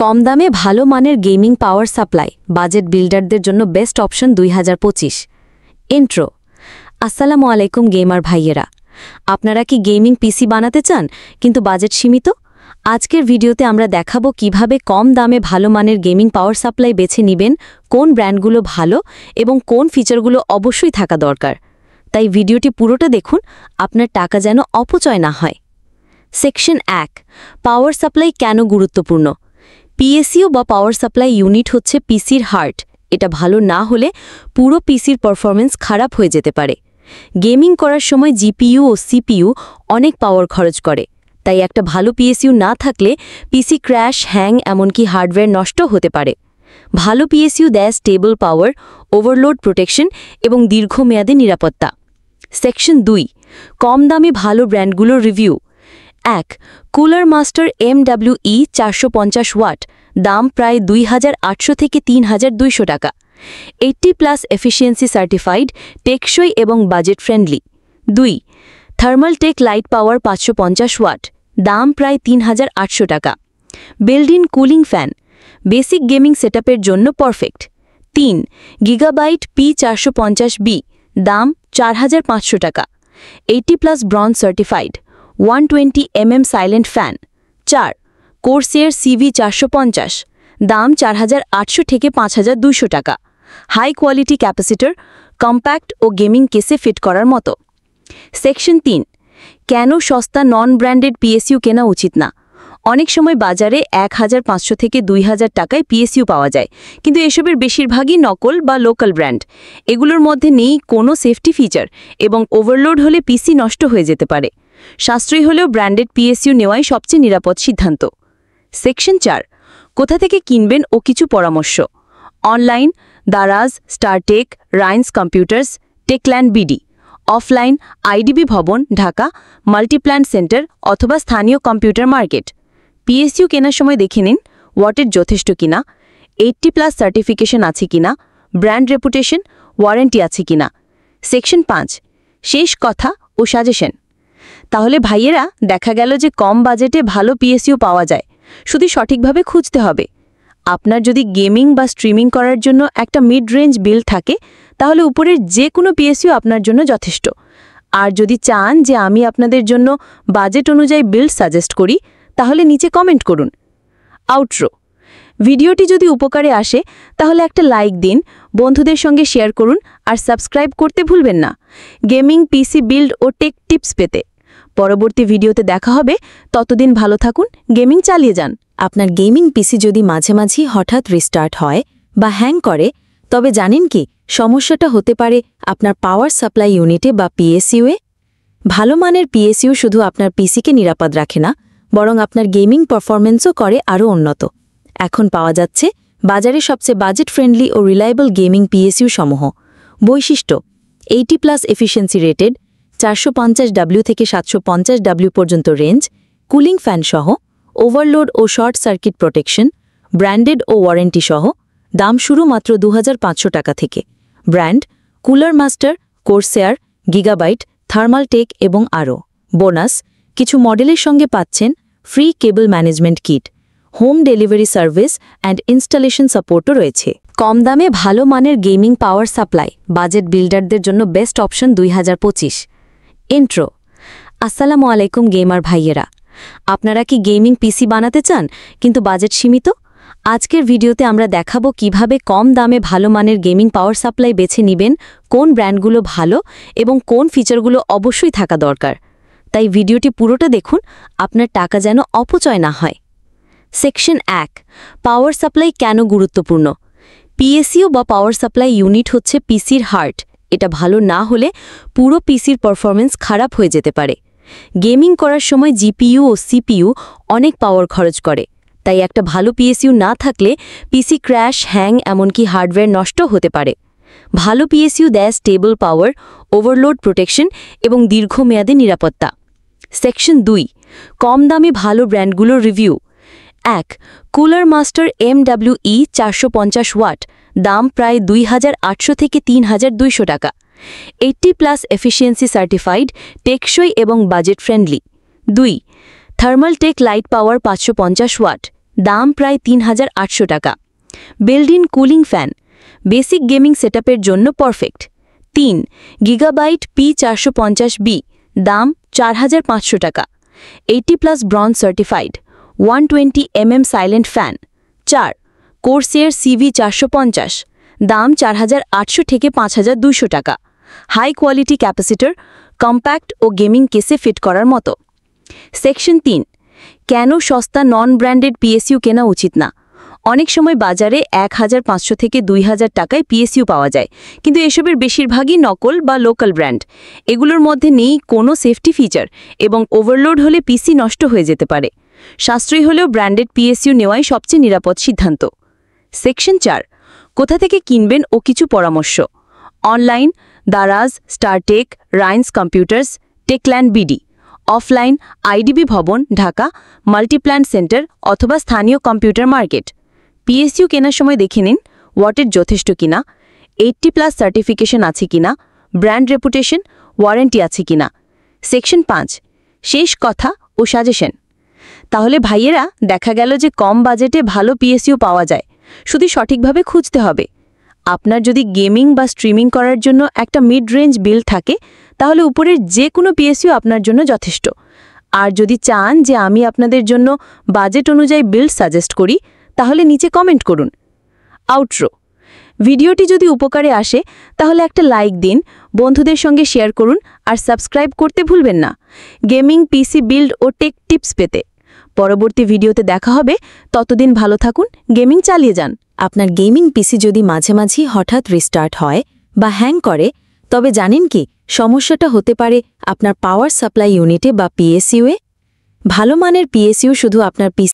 কম দামে ভালো মানের গেমিং পাওয়ার সাপ্লাই বাজেট বিল্ডারদের জন্য বেস্ট অপশন 2025। ইন্ট্রো। আসসালামু আলাইকুম গেমার ভাইয়েরা, আপনারা কি গেমিং পিসি বানাতে চান কিন্তু বাজেট সীমিত? আজকের ভিডিওতে আমরা দেখাবো কিভাবে কম দামে ভালো মানের গেমিং পাওয়ার সাপ্লাই বেছে নেবেন, কোন ব্র্যান্ডগুলো ভালো এবং কোন ফিচারগুলো অবশ্যই থাকা দরকার। তাই ভিডিওটি পুরোটা দেখুন, আপনার টাকা যেন অপচয় না হয়। সেকশন 1, পাওয়ার সাপ্লাই কেন গুরুত্বপূর্ণ। পিএসইউ বা পাওয়ার সাপ্লাই ইউনিট হচ্ছে পিসির হার্ট। এটা ভালো না হলে পুরো পিসির পারফরম্যান্স খারাপ হয়ে যেতে পারে। গেমিং করার সময় জিপিইউ ও সিপিইউ অনেক পাওয়ার খরচ করে, তাই একটা ভালো পিএসইউ না থাকলে পিসি ক্র্যাশ, হ্যাং, এমনকি হার্ডওয়্যার নষ্ট হতে পারে। ভালো পিএসইউ দেয় স্টেবল পাওয়ার, ওভারলোড প্রোটেকশন এবং দীর্ঘমেয়াদী নিরাপত্তা। সেকশন 2, কম দামে ভালো ব্র্যান্ডগুলোর review. 1, Cooler Master MWE 450 watt, দাম প্রায় 2800 থেকে 3200 টাকা। 80+ এফিসিয়েন্সি সার্টিফাইড, টেকসই এবং budget friendly. 2, Thermaltake lite power 550 watt, দাম প্রায় 3800 টাকা। Build in cooling fan, basic gaming সেটআপের জন্য পারফেক্ট। 3, গিগাবাইট P450B, দাম 4500 টাকা। 80+ bronze certified, 120mm silent fan. 4, Corsair CV450, দাম 4800 থেকে 5200 টাকা। হাই কোয়ালিটি ক্যাপাসিটর, কম্প্যাক্ট ও গেমিং কেসে ফিট করার মতো। সেকশন 3, কেন সস্তা নন ব্র্যান্ডেড পিএসইউ কেনা উচিত না। অনেক সময় বাজারে 1500 থেকে 2000 টাকায় পিএসইউ পাওয়া যায়, কিন্তু এসবের বেশিরভাগই নকল বা লোকাল ব্র্যান্ড। এগুলোর মধ্যে নেই কোনো সেফটি ফিচার এবং ওভারলোড হলে পিসি নষ্ট হয়ে যেতে পারে। সাশ্রয়ী হলেও ব্র্যান্ডেড পিএসইউ নেওয়াই সবচেয়ে নিরাপদ সিদ্ধান্ত। সেকশন 4, কোথা থেকে কিনবেন ও কিছু পরামর্শ। Online Daraz, Star Tech, রাইন্স computers, Techland BD. Offline IDB ভবন, ঢাকা, মাল্টিপ্ল্যান সেন্টার অথবা স্থানীয় কম্পিউটার মার্কেট। পিএসইউ কেনার সময় দেখে নিন ওয়াটের যথেষ্ট কিনা, 80+ সার্টিফিকেশন আছে কিনা, ব্র্যান্ড রেপুটেশন, ওয়ারেন্টি আছে কিনা। সেকশন 5, শেষ কথা ও সাজেশন। তাহলে ভাইয়েরা, দেখা গেল যে কম বাজেটে ভালো পিএসইউ পাওয়া যায়, শুধু সঠিকভাবে খুঁজতে হবে। আপনার যদি গেমিং বা স্ট্রিমিং করার জন্য একটা মিড রেঞ্জ বিল্ড থাকে, তাহলে উপরের যে কোনো পিএসইউ আপনার জন্য যথেষ্ট। আর যদি চান যে আমি আপনাদের জন্য বাজেট অনুযায়ী বিল্ড সাজেস্ট করি, তাহলে নিচে কমেন্ট করুন। আউটরো। ভিডিওটি যদি উপকারে আসে তাহলে একটা লাইক দিন, বন্ধুদের সঙ্গে শেয়ার করুন আর সাবস্ক্রাইব করতে ভুলবেন না গেমিং পিসি বিল্ড ও টেক টিপস পেতে। পরবর্তী ভিডিওতে দেখা হবে, ততদিন ভালো থাকুন, গেমিং চালিয়ে যান। আপনার গেমিং পিসি যদি মাঝে মাঝে হঠাৎ রিস্টার্ট হয় বা হ্যাং করে, তবে জানেন কি সমস্যাটা হতে পারে আপনার পাওয়ার সাপ্লাই ইউনিটে বা পিএসইউয়ে। ভালো মানের পিএসইউ শুধু আপনার পিসিকে নিরাপদ রাখে না, বরং আপনার গেমিং পারফরম্যান্সও করে আরও উন্নত। এখন পাওয়া যাচ্ছে বাজারে সবচেয়ে বাজেট ফ্রেন্ডলি ও রিলায়েবল গেমিং পিএসইউ সমূহ। বৈশিষ্ট্য: 80+ এফিসিয়েন্সি রেটেড, 450W থেকে 750W পর্যন্ত রেঞ্জ, কুলিং ফ্যান সহ, ওভারলোড ও শর্ট সার্কিট প্রোটেকশন, ব্র্যান্ডেড ও ওয়ারেন্টি সহ। দাম শুরু মাত্র 2500 টাকা থেকে। Brand: Cooler Master, Corsair, Gigabyte, Thermaltake এবং আরও। বোনাস: কিছু মডেলের সঙ্গে পাচ্ছেন free cable management kit, home delivery service and installation সাপোর্টও রয়েছে। কম দামে ভালো মানের গেমিং পাওয়ার সাপ্লাই বাজেট বিল্ডারদের জন্য বেস্ট অপশন 2025। ইন্ট্রো। আসসালামু আলাইকুম গেমার ভাইয়েরা, আপনারা কি গেমিং পিসি বানাতে চান কিন্তু বাজেট সীমিত? আজকের ভিডিওতে আমরা দেখাবো কিভাবে কম দামে ভালো মানের গেমিং পাওয়ার সাপ্লাই বেছে নেবেন, কোন ব্র্যান্ডগুলো ভালো এবং কোন ফিচারগুলো অবশ্যই থাকা দরকার। তাই ভিডিওটি পুরোটা দেখুন, আপনার টাকা যেন অপচয় না হয়। সেকশন 1, পাওয়ার সাপ্লাই কেন গুরুত্বপূর্ণ। পিএসইউ বা পাওয়ার সাপ্লাই ইউনিট হচ্ছে পিসির হার্ট। এটা ভালো না হলে পুরো পিসির পারফরম্যান্স খারাপ হয়ে যেতে পারে। গেমিং করার সময় জিপিইউ ও সিপিইউ অনেক পাওয়ার খরচ করে, তাই একটা ভালো পিএসইউ না থাকলে পিসি ক্র্যাশ, হ্যাং, এমনকি হার্ডওয়্যার নষ্ট হতে পারে। ভালো পিএসইউ দেয় স্টেবল পাওয়ার, ওভারলোড প্রোটেকশন এবং দীর্ঘমেয়াদী নিরাপত্তা। সেকশন 2, কম দামে ভালো ব্র্যান্ডগুলোর review. 1, Cooler Master MWE 450 watt, দাম প্রায় 2800 থেকে 3200 টাকা। 80+ এফিসিয়েন্সি সার্টিফাইড, টেকসই এবং budget friendly. 2, Thermaltake lite power 550 watt, দাম প্রায় ৩,৮০০ টাকা। Build in cooling fan, basic gaming সেটআপের জন্য পারফেক্ট। ৩ গিগাবাইট P450B, দাম ৪,৫০০ টাকা। 80+ bronze certified 120mm silent fan. ৪ Corsair CV450, দাম ৪,৮০০ থেকে ৫,২০০ টাকা। হাই কোয়ালিটি ক্যাপাসিটর, কম্প্যাক্ট ও গেমিং কেসে ফিট করার মতো। সেকশন ৩ কেন সস্তা নন ব্র্যান্ডেড পিএসইউ কেনা উচিত না। অনেক সময় বাজারে ১,৫০০ থেকে ২,০০০ টাকায় পিএসইউ পাওয়া যায়, কিন্তু এসবের বেশিরভাগই নকল বা লোকাল ব্র্যান্ড। এগুলোর মধ্যে নেই কোনো সেফটি ফিচার এবং ওভারলোড হলে পিসি নষ্ট হয়ে যেতে পারে। সাশ্রয়ী হলেও ব্র্যান্ডেড পিএসইউ নেওয়াই সবচেয়ে নিরাপদ সিদ্ধান্ত। সেকশন ৪ কোথা থেকে কিনবেন ও কিছু পরামর্শ। Online Daraz, Star Tech, রাইন্স computers, Techland BD. Offline IDB ভবন, ঢাকা, মাল্টিপ্ল্যান সেন্টার অথবা স্থানীয় কম্পিউটার মার্কেট। পিএসইউ কেনার সময় দেখে নিন ওয়াটের যথেষ্ট কিনা, 80+ সার্টিফিকেশন আছে কিনা, ব্র্যান্ড রেপুটেশন, ওয়ারেন্টি আছে কিনা। সেকশন ৫ শেষ কথা ও সাজেশন। তাহলে ভাইয়েরা, দেখা গেল যে কম বাজেটে ভালো পিএসইউ পাওয়া যায়, শুধু সঠিকভাবে খুঁজতে হবে। আপনার যদি গেমিং বা স্ট্রিমিং করার জন্য একটা মিড রেঞ্জ বিল্ড থাকে, তাহলে উপরের যে কোনো পিএসইউ আপনার জন্য যথেষ্ট। আর যদি চান যে আমি আপনাদের জন্য বাজেট অনুযায়ী বিল্ড সাজেস্ট করি, তাহলে নিচে কমেন্ট করুন। আউটরো, ভিডিওটি যদি উপকারে আসে তাহলে একটা লাইক দিন, বন্ধুদের সঙ্গে শেয়ার করুন আর সাবস্ক্রাইব করতে ভুলবেন না গেমিং পিসি বিল্ড ও টেক টিপস পেতে। পরবর্তী ভিডিওতে দেখা হবে, ততদিন ভালো থাকুন, গেমিং চালিয়ে যান। আপনার গেমিং পিসি যদি মাঝে মাঝে হঠাৎ রিস্টার্ট হয় বা হ্যাং করে, তবে জানেন কি সমস্যাটা হতে পারে আপনার পাওয়ার সাপ্লাই ইউনিটে বা পিএসইউয়ে। ভালো মানের পিএসইউ শুধু আপনার পিসি